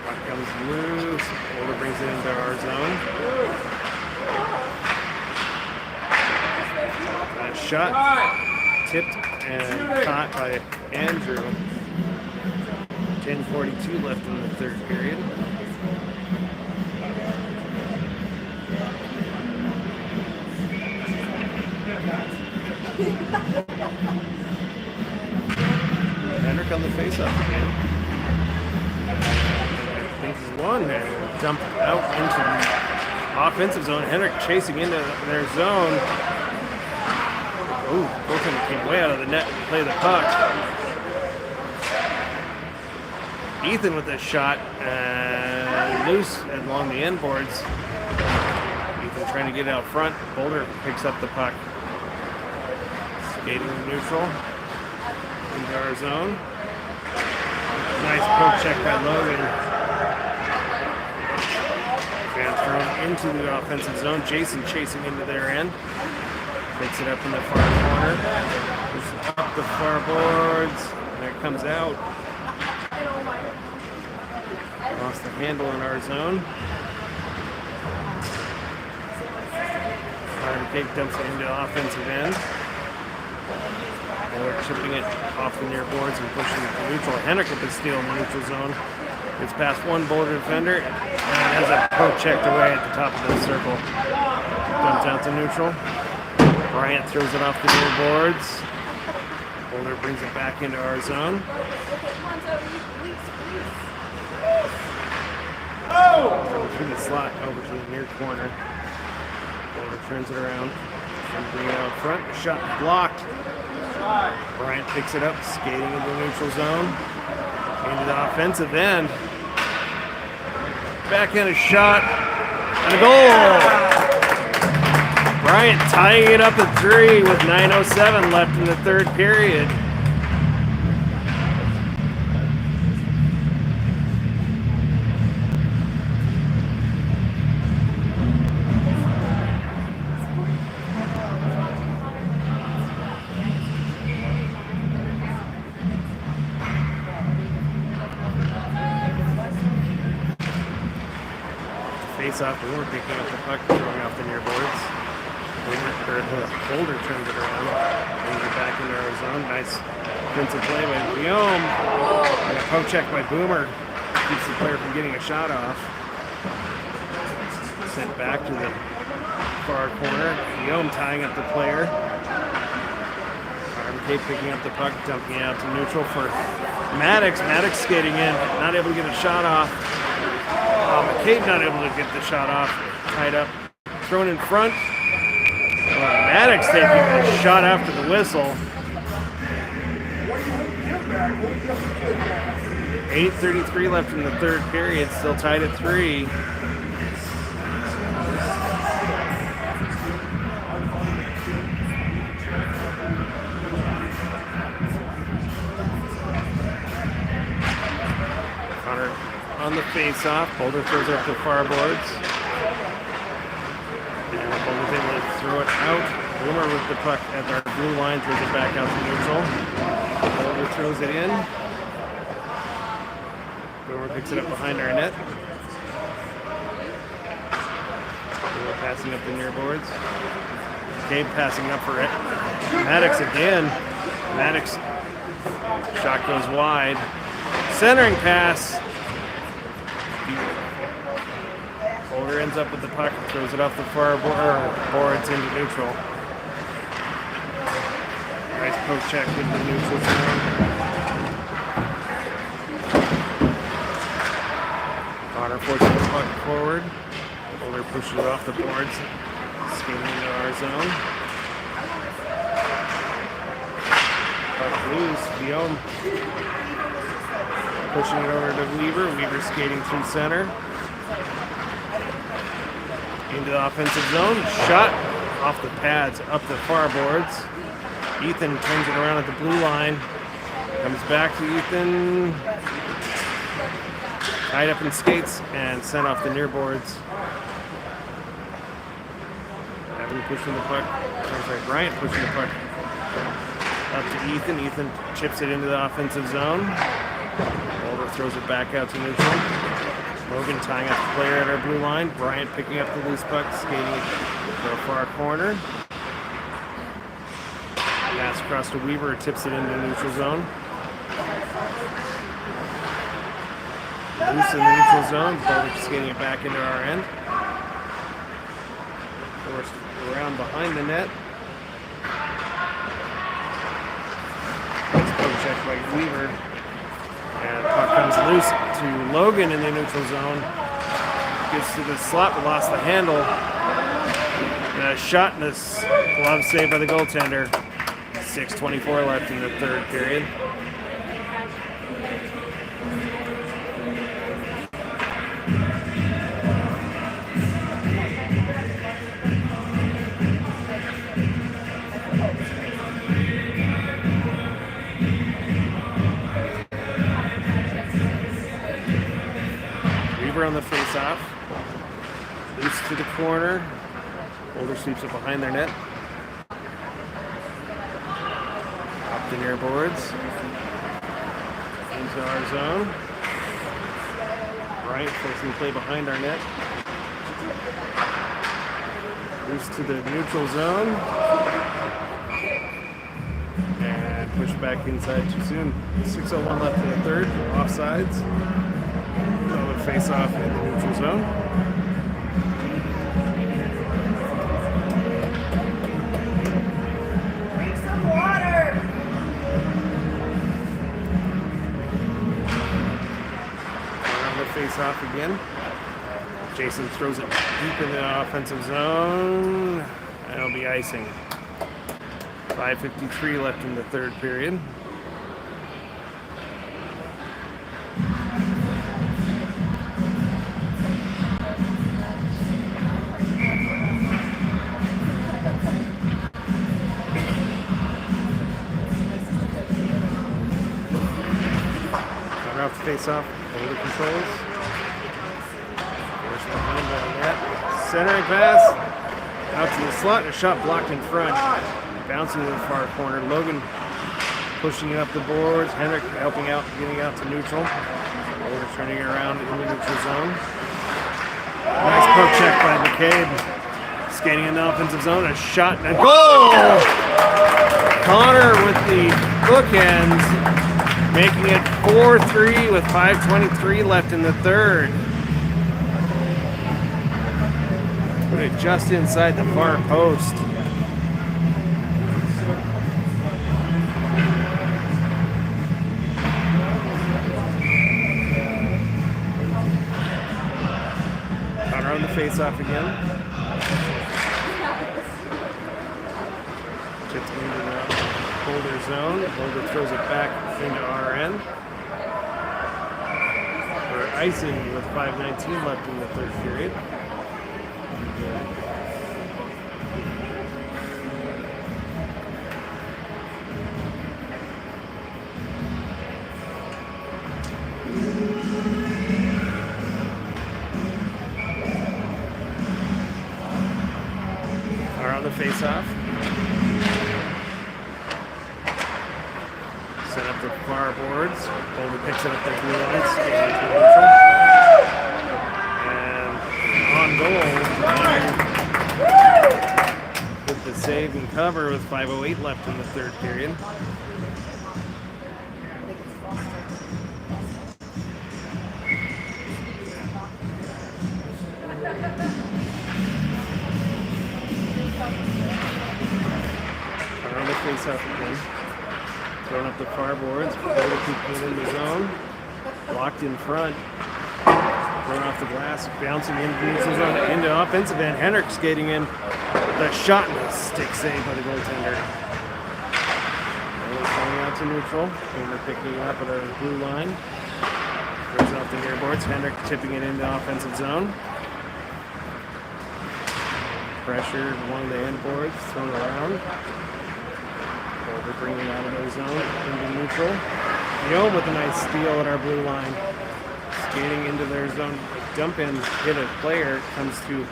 Puck comes loose. Boulder brings it into our zone. That shot tipped and caught by Andrew. 10:42 left in the third period. Henrik on the face-off again. I think he's won and dumped out into the offensive zone. Henrik chasing into their zone. Ooh, goaltender came way out of the net to play the puck. Ethan with this shot and loose along the end boards. Ethan trying to get out front. Boulder picks up the puck. Skating in neutral. Into our zone. Nice poke check by Logan. And thrown into the offensive zone. Jason chasing into their end. Picks it up in the far corner. Pushes up the far boards. And it comes out. Lost the handle in our zone. Fire Cake dumps it into offensive end. Boulder chipping it off the near boards and pushing it to neutral. Henrik with the steal in the neutral zone. Gets past one Boulder defender and has a poke checked away at the top of the circle. Dumps out to neutral. Bryant throws it off the near boards. Boulder brings it back into our zone. Through the slot over to the near corner. Boulder turns it around and bring it out front. Shot blocked. Bryant picks it up, skating into the neutral zone. Into the offensive end. Backhand shot and a goal. Bryant tying it up at 3 with 9:07 left in the third period. Face-off, we weren't picking up the puck, throwing off the near boards. Boulder turns it around, brings it back into our zone. Nice defensive play by Guillaume. And a poke check by Boomer keeps the player from getting a shot off. Sent back to the far corner. Guillaume tying up the player. RMK picking up the puck, dumping it out to neutral for Maddox. Maddox skating in, not able to get a shot off. McCabe not able to get the shot off. Tied up, thrown in front. Maddox taking a shot after the whistle. 8:33 left in the third period, still tied at 3. Connor on the face-off. Boulder throws up the far boards. And Boulder's able to throw it out. Boomer with the puck at our blue line, throws it back out to neutral. Boulder throws it in. Boomer picks it up behind our net. Boomer passing up the near boards. Gabe passing up for it. Maddox again. Maddox shot goes wide. Centering pass. Boulder ends up with the puck, throws it off the far boards into neutral. Nice poke check into neutral zone. Connor forces the puck forward. Boulder pushes it off the boards, skating into our zone. Puck loose. Guillaume pushing it over to Weaver. Weaver skating through center. Into the offensive zone. Shot off the pads, up the far boards. Ethan turns it around at the blue line. Comes back to Ethan. Tied up in skates and sent off the near boards. Evan pushing the puck. Sorry, Bryant pushing the puck up to Ethan. Ethan chips it into the offensive zone. Boulder throws it back out to neutral. Logan tying up the player at our blue line. Bryant picking up the loose puck, skating to a far corner. Pass across to Weaver, tips it into the neutral zone. Loose in the neutral zone. Boulder skating it back into our end. Forced around behind the net. Let's check by Weaver. And the puck comes loose to Logan in the neutral zone. Gets to the slot, but lost the handle. And a shot in this glove saved by the goaltender. 6:24 left in the third period. On the face-off, loose to the corner. Boulder sweeps it behind their net. Up the near boards into our zone. Bryant forcing play behind our net. Loose to the neutral zone and push back inside too soon. 6:01 left in the third. Offsides. Face off in the neutral zone. Drink some water. Around the face off again. Jason throws it deep in the offensive zone. And it'll be icing. 5:53 left in the third period. Face off, Boulder controls. Force behind the net. Centering pass. Out to the slot. A shot blocked in front. Bouncing to the far corner. Logan pushing it up the boards. Henrik helping out, getting out to neutral. Boulder turning it around in the neutral zone. Nice poke check by McCabe. Skating in the offensive zone. A shot and a goal! Connor with the bookends. Making it 4-3 with 5:23 left in the third. Put it just inside the far post. Connor on the face-off again. Gets into the Boulder zone. Boulder throws it back into our end. We're icing with 5:19 left in the third period. Are on the face-off. Set up the far boards. Boulder picks it up the blue line, skating to neutral. And on goal, with the save and cover with 5:08 left in the third period. Around the face-off again. Throwing up the far boards. Boulder keeping it in the zone. Blocked in front. Thrown off the glass. Bouncing into the neutral zone. Into offensive end. Henrik skating in. The shot and a stick save by the goaltender. Coming out to neutral. Boulder picking it up at our blue line. Throws it off the near boards. Henrik tipping it into offensive zone. pressure along the end boards, thrown around. Boulder bringing it out of their zone into neutral. Guillaume with a nice steal at our blue line. Skating into their zone. Dump in, hit a player, comes to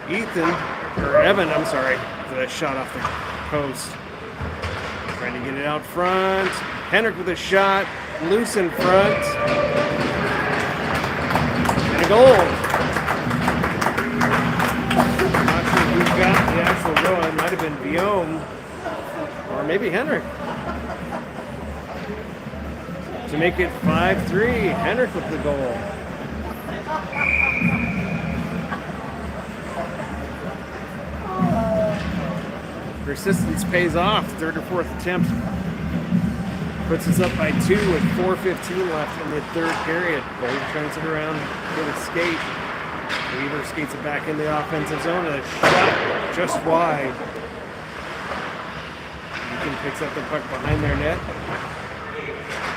Evan, I'm sorry, with a shot off the post. Trying to get it out front. Henrik with a shot, loose in front. And a goal. Not sure who got the actual goal. It might have been Guillaume or maybe Henrik. To make it 5-3, Henrik with the goal. Persistence pays off. Third or fourth attempt puts us up by 2 with 4:15 left in the third period. Boulder turns it around with a skate. Weaver skates it back in the offensive zone and a shot just wide. Ethan picks up the puck behind their net.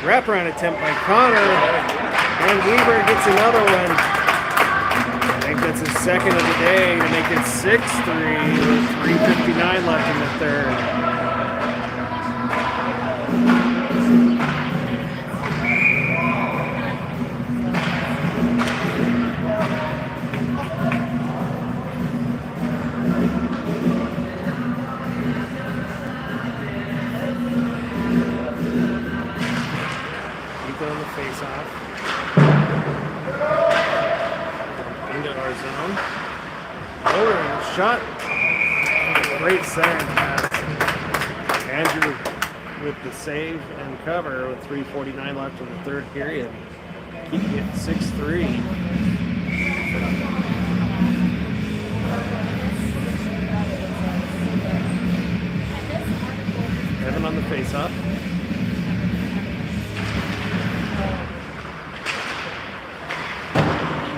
Wraparound attempt by Connor, and Weaver gets another one. I think that's his second of the day to make it 6-3 with 3:59 left in the third. On the face-off into our zone. Boulder shot. Great center pass. Andrew with the save and cover with 3:49 left in the third period. Keeping it 6-3. Evan on the face-off.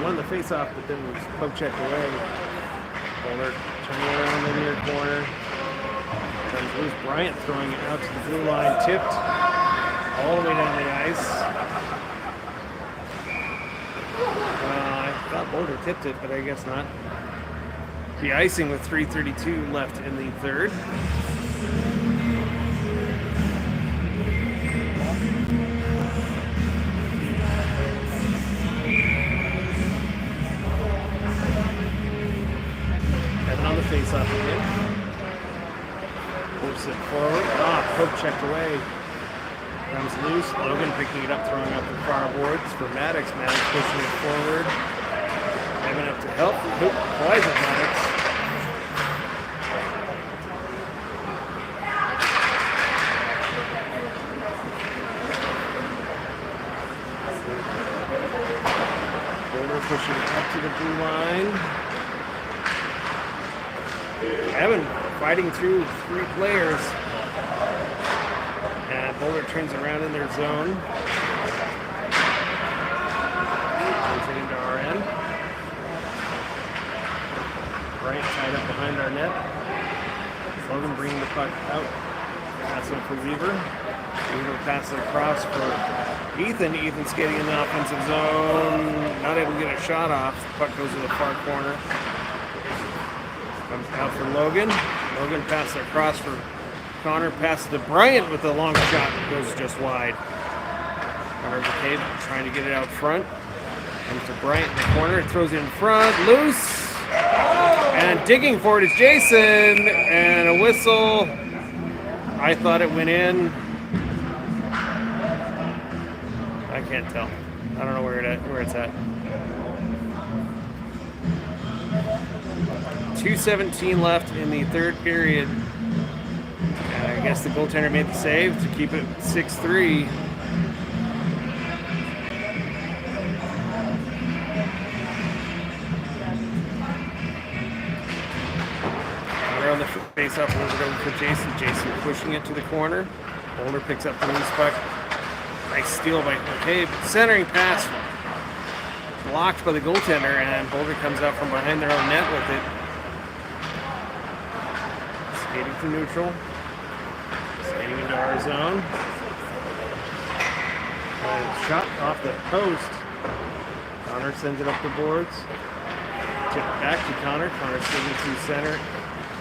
Won the face-off, but then was poke checked away. Boulder turning around the near corner. Comes loose. Bryant throwing it out to the blue line, tipped all the way down the ice. I thought Boulder tipped it, but I guess not. The icing with 3:32 left in the third. Face-off again. Moves it forward. Poke checked away. Comes loose. Logan picking it up, throwing up the far boards for Maddox. Maddox pushing it forward. Evan up to help. Nope. Flies at Maddox. Boulder pushing it up to the blue line. Evan fighting through 3 players. And Boulder turns around in their zone. Turns it into our end. Bryant tied up behind our net. Logan bringing the puck out. Pass it for Weaver. Weaver passes it across for Ethan. Ethan skating in the offensive zone. Not able to get a shot off. The puck goes to the far corner. Comes out for Logan. Logan passes across for Connor. Passes to Bryant with a long shot that goes just wide. Connor McCabe trying to get it out front. Comes to Bryant in the corner. Throws it in front. Loose. And digging for it is Jason. And a whistle. I thought it went in. I can't tell. I don't know where it's at. 2:17 left in the third period. And I guess the goaltender made the save to keep it 6-3. We're on the face-off, moves it over for Jason. Jason pushing it to the corner. Boulder picks up the loose puck. Nice steal by McCabe. Centering pass blocked by the goaltender, and Boulder comes out from behind their own net with it. Skating to neutral. Skating into our zone. And shot off the post. Connor sends it up the boards. Tip back to Connor. Connor swinging through center.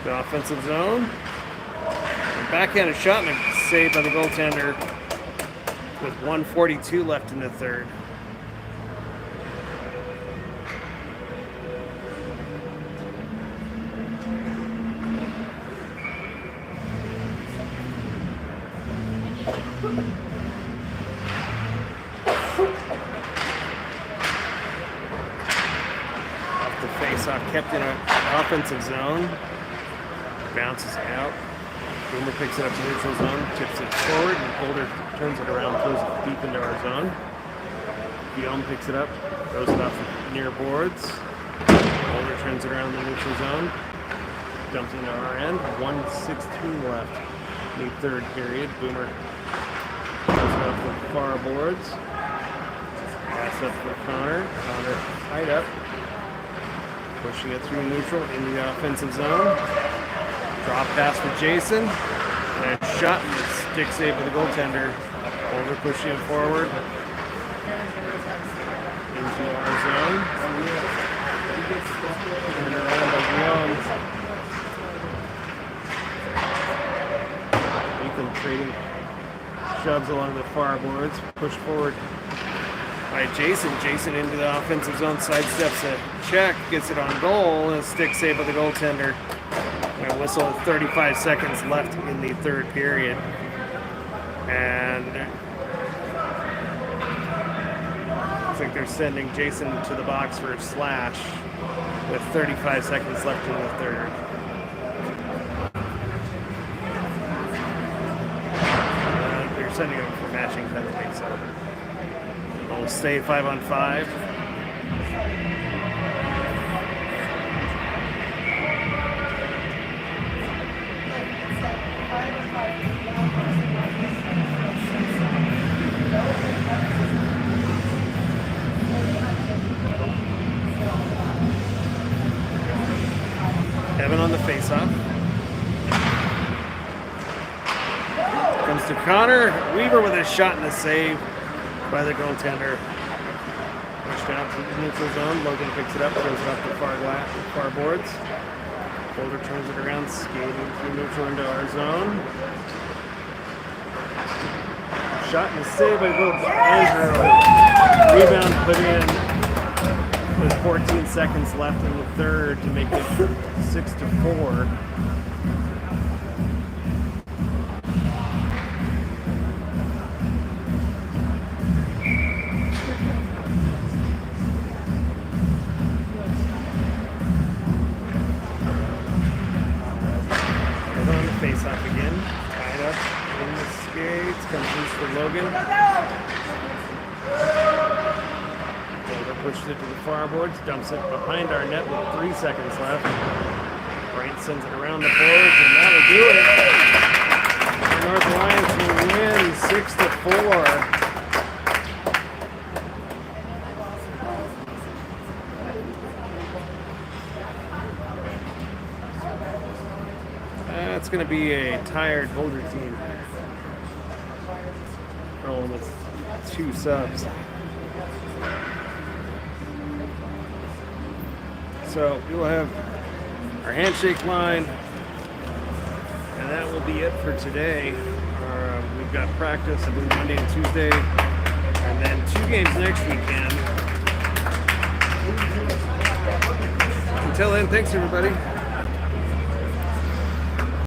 The offensive zone. And backhanded shot and a save by the goaltender with 1:42 left in the third. Off the face-off, kept in an offensive zone. Bounces out. Boomer picks it up to neutral zone, tips it forward, and Boulder turns it around, throws it deep into our zone. Guillaume picks it up, throws it off near boards. Boulder turns it around the neutral zone, dumps it into our end. 1:16 left in the third period. Boomer throws it off the far boards. Pass up for Connor. Connor tied up, pushing it through neutral into the offensive zone. Drop pass for Jason. And a shot and a stick save for the goaltender. Boulder pushing it forward into our zone. And around by Guillaume. Ethan trading shoves along the far boards. Pushed forward by Jason. Jason into the offensive zone. Sidesteps a check. Gets it on goal. And a stick save by the goaltender. And a whistle with 35 seconds left in the third period. And looks like they're sending Jason to the box for a slash with 35 seconds left in the third. They're sending him for matching penalty, so we'll stay 5-on-5. Evan on the faceoff. Comes to Connor. Weaver with a shot and a save by the goaltender. Pushed out to the neutral zone. Logan picks it up, throws it off the far boards. Boulder turns it around, skating through neutral into our zone. Shot and a save by Andrew. Rebound put in with 14 seconds left in the third to make it 6-4. Face-off again, tied up in the skates, comes loose for Logan. Boulder pushes it to the far boards, dumps it behind our net with 3 seconds left. Brant sends it around the boards, and that'll do it. The North Lions will win 6-4. It's going to be a tired Boulder team rolling with 2 subs. So we will have our handshake line, and that will be it for today. We've got practice, I believe, Monday and Tuesday, and then 2 games next weekend. Until then, thanks everybody.